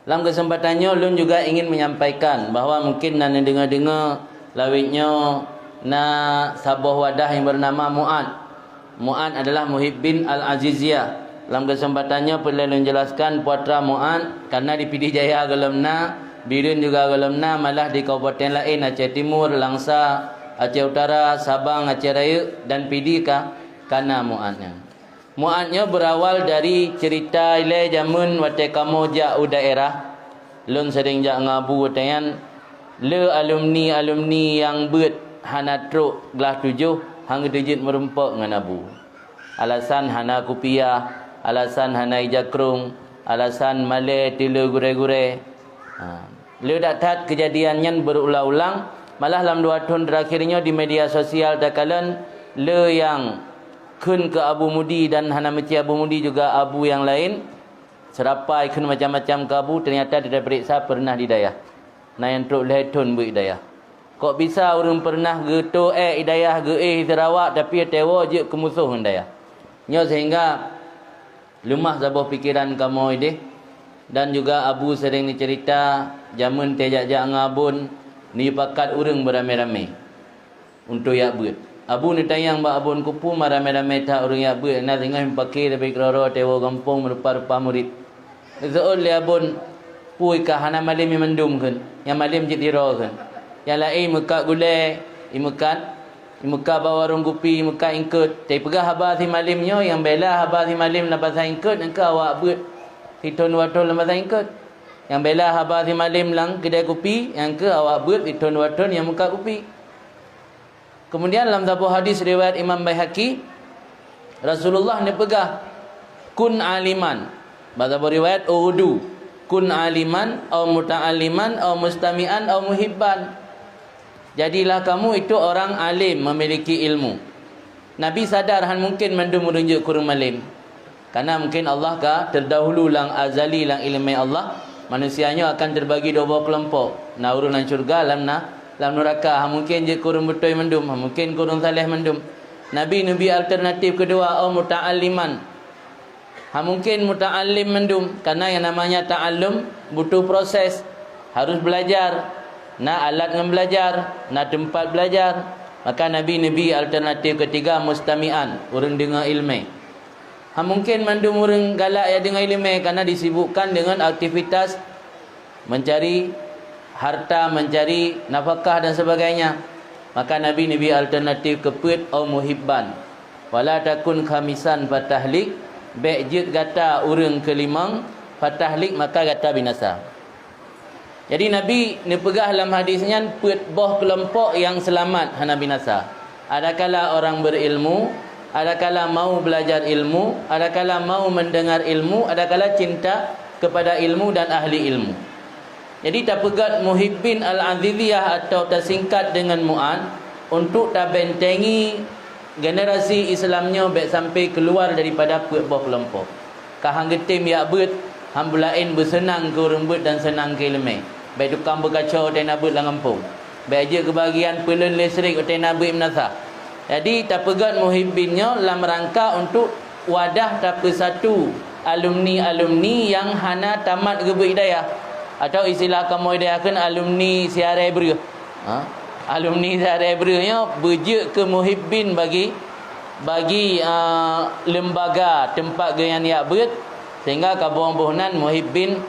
Dalam kesempatannya Lun juga ingin menyampaikan bahawa mungkin nana dengar-dengar lawitnya na sabuh wadah yang bernama Mu'ad. Mu'ad adalah Muhibbin Al-Aziziyah. Dalam kesempatannya perlu Lun jelaskan putra Mu'ad karena di Pidijaya gelemna, Birin juga gelemna, malah di kabupaten lain Aceh Timur, Langsa, Aceh Utara, Sabang, Aceh Raya dan Pidi kana Mu'adnya. Mu'adnya berawal dari cerita ile jamun wate kamu jak u daerah. Lun sering jak ngabu watayan le alumni yang bet hanatruk gelah 7 hang dejit merempok ngan abu. Alasan hana kupiah, alasan hana ijakrung, alasan male tile gure-gure. Le datat kejadiannya berulang-ulang, malah dalam 2 tahun terakhirnya di media sosial takalan le yang kun ke Abu Mudi dan hana meci Abu Mudi juga abu yang lain serapai kun macam-macam ke abu, ternyata dia periksa pernah di dayah. Nah yang truk lehetun bu hidayah. Kok bisa orang pernah geto hidayah ge Sarawak tapi tewa je ke musuh hidayah. Nyo sehingga lumah sabuh pikiran kamu ide. Dan juga abu sering dicerita jamun tejak-jak ngabun ni pakat urang beramai-ramai untuk yak beut. Abu ni tayang ba abun kupu marame-rame tak orang yak beut na tengah pakai tapi kroro tewo kampung merupa-rupa murid. Zeul le abun pui ka hana malim mendum kan. Yang malim jit iro kan. Yang lain muka gule, muka bawa warung kopi, muka ingkut. Tapi pegah haba si malimnyo yang bela haba si malim na pasal ingkut engkau awak beut. Hiton waton na pasal ingkut. Yang bela haba si malim lang kedai kopi, yang ke awak beut hiton waton yang muka kopi. Kemudian dalam sebuah hadis riwayat Imam Baihaqi, Rasulullah ni pegah kun aliman. Bahasa riwayat udu kun aliman atau muta'aliman atau mustami'an atau muhibban. Jadilah kamu itu orang alim, memiliki ilmu. Nabi sadar han mungkin mendum merunjuk kurung malim. Karena mungkin Allah ka terdahulu lang azali lang ilmu Allah, manusianya akan terbagi 2 kelompok. Na urunan syurga lam neraka. Mungkin je kurung betul mendum, mungkin kurung saleh mendum. Nabi alternatif kedua au muta'alliman. Mungkin muta'allim mendum karena yang namanya ta'allum butuh proses, harus belajar. Na alat dengan belajar, na tempat belajar. Maka Nabi alternatif ketiga mustami'an, orang dengar ilmu. Mungkin mendum orang galak ya dengar ilmu karena disibukkan dengan aktivitas mencari harta, mencari nafkah dan sebagainya. Maka Nabi alternatif keput au muhibban. Wala takun khamisan fatahlik, bejit gata urang kelimang fatahlik maka gata binasa. Jadi Nabi ni pegah dalam hadisnya put boh kelompok yang selamat hana binasa. Adakala orang berilmu, adakala mau belajar ilmu, adakala mau mendengar ilmu, adakala cinta kepada ilmu dan ahli ilmu. Jadi tak pegat Muhibbin Al-Aziziyah atau tersingkat dengan Mu'ad untuk tak bentengi generasi Islamnya baik sampai keluar daripada buah kelompok. Kahang getim yak beut, hang bulain bersenang ke orang beut dan senang ke ilmu. Baik tukang berkaca otai nabut lang kampung. Baik je kebahagiaan pelun listrik otai nabut menasah. Jadi tak pegat Muhibbinnya dalam rangka untuk wadah tak satu alumni-alumni yang hana tamat gebut hidayah. Atau istilah kamu ideakan alumni siara Hebrew. Alumni siara Hebrew nya berje ke muhibbin bagi lembaga tempat gayan yak beut sehingga kabuang-buhunan Muhibbin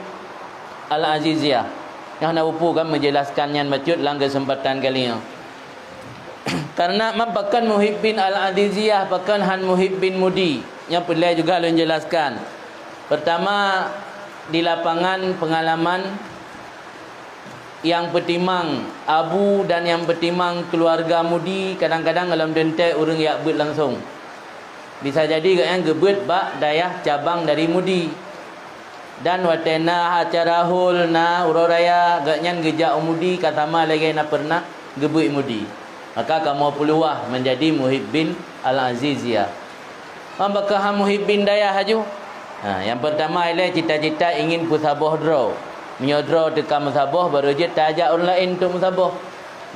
Al-Aziziyah. Yang nak upu kan menjelaskannya macut dalam kesempatan kali ini. Karena mampakan Muhibbin Al-Aziziyah pakan han Muhibbin Mudi. Yang perlu juga lu jelaskan. Pertama, di lapangan pengalaman yang bertimang abu dan yang bertimang keluarga Mudi kadang-kadang dalam dentai orang yak beut langsung. Bisa jadi yang gebut bak dayah cabang dari Mudi. Dan watena acara hul na uroraya gaknyan gejak Mudi katama lagi na pernah gebut Mudi. Maka kamu peluah menjadi Muhibbin Al-Aziziyah. Apakah Muhibbin dayah haju? Yang pertama ialah cita-cita ingin musabah draw. Menyodro dekat musabah baru je tajak orang lain untuk musabah.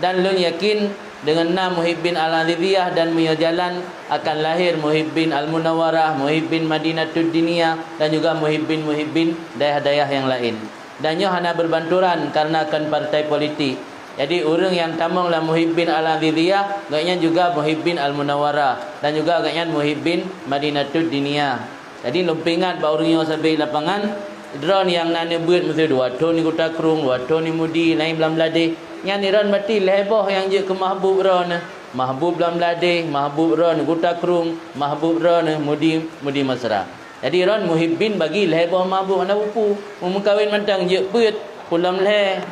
Dan lu yakin dengan nama Muhibbin Al-Aziziyah dan jalan akan lahir Muhibbin Al-Munawwarah, Muhibbin Madinatud Diniyah dan juga Muhibbin-Muhibbin dayah-dayah yang lain. dan nyo hana berbanturan karena kan partai politik. Jadi orang yang tamang lah Muhibbin Al-Aziziyah, agaknya juga Muhibbin Al-Munawwarah dan juga agaknya Muhibbin Madinatud Diniyah. Jadi lumpingat ba orang yang sampai lapangan drone yang nane buat mesti 2 ton ni Kota Krung, 2 ton ni Mudi, lain belam ladeh. Yang ni ron mati leboh yang je ke Mahbub ron. Mahbub belam ladeh, Mahbub ron Kota Krung, Mahbub ron Mudi Mesra. Jadi ron Muhibbin bagi leboh Mahbub ana upu. Mun kawin mentang je beut pulam leh.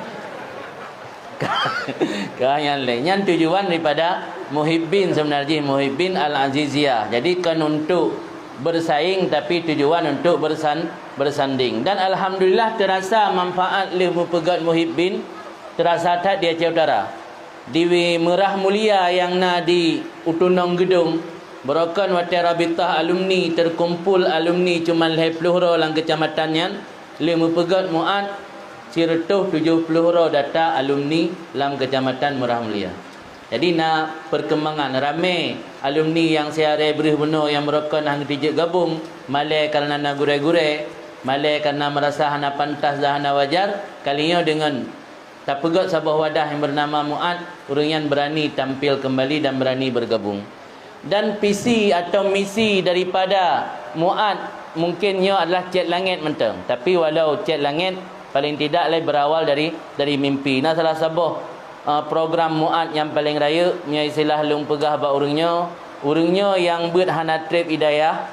Yang lain. Yang tujuan daripada Muhibbin sebenarnya Muhibbin Al-Aziziyah. Jadi kan untuk bersaing tapi tujuan untuk bersanding. Dan alhamdulillah terasa manfaat le pegat Muhibbin terasa tak di Aceh Utara. Di Merah Mulia yang na di Utunong Gedung berokan wate rabitah alumni terkumpul alumni cuma 20 orang lang kecamatan yang le pegat muat Ciretuh 70 orang data alumni dalam kecamatan Merah Mulia. Jadi nak perkembangan ramai alumni yang siarai berih benar yang merokan hang dijak gabung, malai kerana nak gure-gure, malai kerana merasa hana pantas dan hana wajar, kalinya dengan tak pegat sebuah wadah yang bernama Mu'ad, orang yang berani tampil kembali dan berani bergabung. Dan visi atau misi daripada Mu'ad mungkinnya adalah cat langit mentang. Tapi walau cat langit paling tidak berawal dari mimpi. Nah salah sebuah program Mu'ad yang paling raya punya istilah lung pegah ba urangnya yang buat hana trip hidayah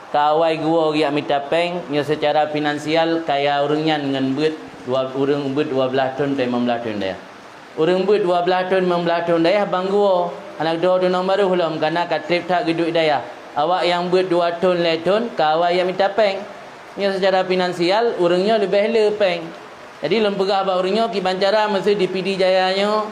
kawai gua giak mitapeng nya secara finansial kaya urangnya dengan buat urang buat 12 tahun sampai 15 tahun dah. Urang buat 12 tahun 15 tahun dah bang gua anak dua tunang baru hulum karena ka trip tak geduk hidayah. Awak yang buat 2 tahun le tahun kawai yang mitapeng nya secara finansial urangnya lebih lepeng. Jadi lempegah ba urangnya ki bancara mesti di PD Jaya nya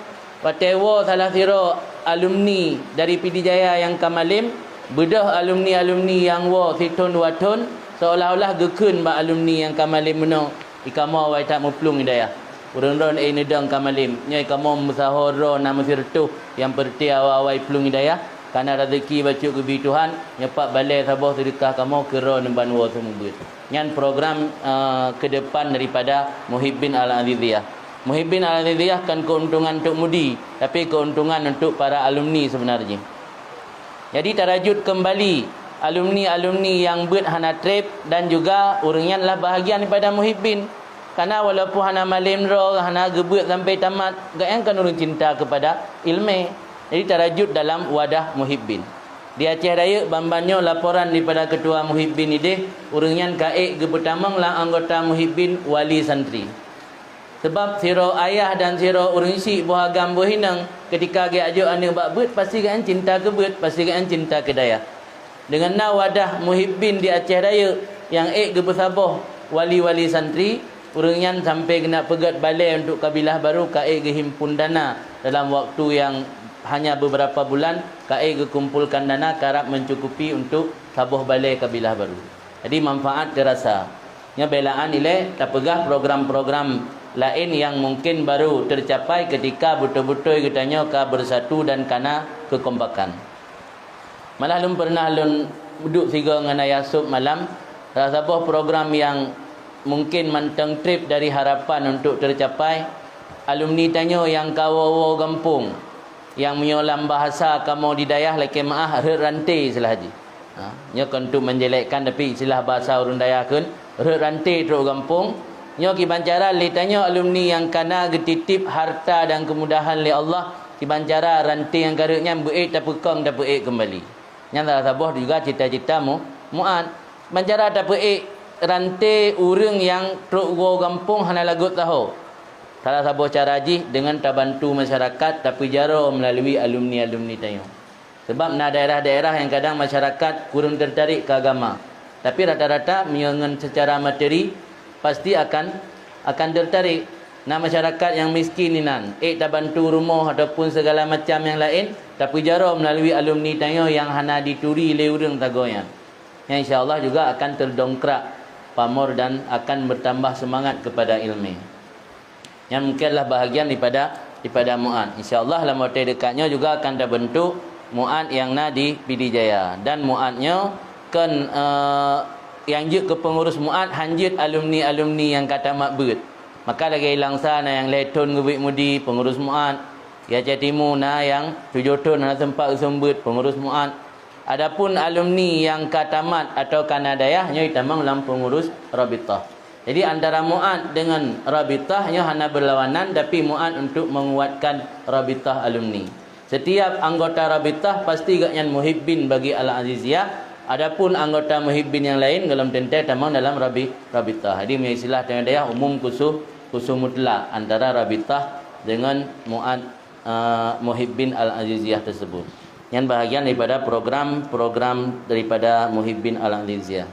watewo salah sira alumni dari PD Jaya yang kamalim bedah alumni yang wa situn 2 tahun seolah-olah gekeun ba alumni yang kamalim meno ikamo wa tak muplung hidayah. Urang-urang nedang kamalim nya ikamo musahara nama sirtuh yang perti awai plung hidayah karena rezeki bacuk kebi Tuhan nyepak balai sabah sedekah kamu kira nemban wa semubut. Yang program ke depan daripada Muhibbin Al-Aziziyah. Muhibbin Al-Aziziyah kan keuntungan untuk mudi, tapi keuntungan untuk para alumni sebenarnya. Jadi terajut kembali alumni yang buat hana trip dan juga orangnya adalah bahagian daripada Muhibbin. Karena walaupun hana malim ro, hana gebut sampai tamat, gak kan orang cinta kepada ilmu. Jadi terajut dalam wadah Muhibbin. Di Aceh Raya bambanyo laporan daripada ketua Muhibbin ini urangnya kaik ke pertamang lah anggota Muhibbin wali santri. Sebab siro ayah dan siro urang isi buah agam buah hinang ketika dia ajuk ane bak bet pasti kan cinta ke bet, pasti kan cinta ke daya. Dengan na wadah Muhibbin di Aceh Raya yang ke bersabah wali-wali santri urangnya sampai kena pegat balai untuk kabilah baru kaik ke himpun dana dalam waktu yang hanya beberapa bulan KAI kumpulkan dana karap mencukupi untuk sabuh balai kabilah baru. Jadi manfaat terasa. Nya belaan ile tak pegah program-program lain yang mungkin baru tercapai ketika betul-betul kitanya ka bersatu dan kana kekompakan. Malah lum pernah lun duduk siga dengan ayah sub malam sabuh program yang mungkin manteng trip dari harapan untuk tercapai alumni tanyo yang kawawo gampung yang menyolam bahasa kamu di dayah laki maah rantai salah haji. Nya kan tu menjelekkan tapi istilah bahasa urang dayah kan rantai teruk gampung. Nya ki bancara li tanya alumni yang kana getitip harta dan kemudahan li Allah ki bancara rantai yang garuknya beik tak pekang tak beik kembali. Nya salah sabuh juga cita-citamu Mu'ad bancara tak beik rantai urang yang teruk go gampung hana lagut tahu. Salah satu cara haji dengan terbantu masyarakat tapi jaro melalui alumni-alumni tayo. Sebab na daerah-daerah yang kadang masyarakat kurang tertarik ke agama. Tapi rata-rata menyengen secara materi pasti akan tertarik. Na masyarakat yang miskin ni nan, terbantu rumah ataupun segala macam yang lain tapi jaro melalui alumni tayo yang hana dituri le urang tagoyan. Yang insya-Allah juga akan terdongkrak pamor dan akan bertambah semangat kepada ilmu. Yang mungkinlah bahagian daripada Mu'ad. InsyaAllah dalam waktu dekatnya juga akan terbentuk Mu'ad yang na di PD Jaya. Dan Mu'adnya kan yang je ke pengurus Mu'ad hanjit alumni-alumni yang kata makbut. Maka lagi hilang sana yang letun gubik mudi pengurus muat. Ya catimu na yang 7 tahun na tempat sembut pengurus muat. Adapun alumni yang katamat atau kanadayah nya itamang dalam pengurus rabitah. Jadi antara muat dengan rabitah nya hanya berlawanan, tapi muat untuk menguatkan rabitah alumni. Setiap anggota rabitah pasti gaknya muhibbin bagi Al-Aziziyah. Adapun anggota muhibbin yang lain dalam tentai tamang dalam rabitah. Jadi istilah kanadayah umum khusus mutlak antara rabitah dengan muat muhibbin Al-Aziziyah tersebut. Yang bahagian daripada program daripada muhibbin Al-Aziziyah.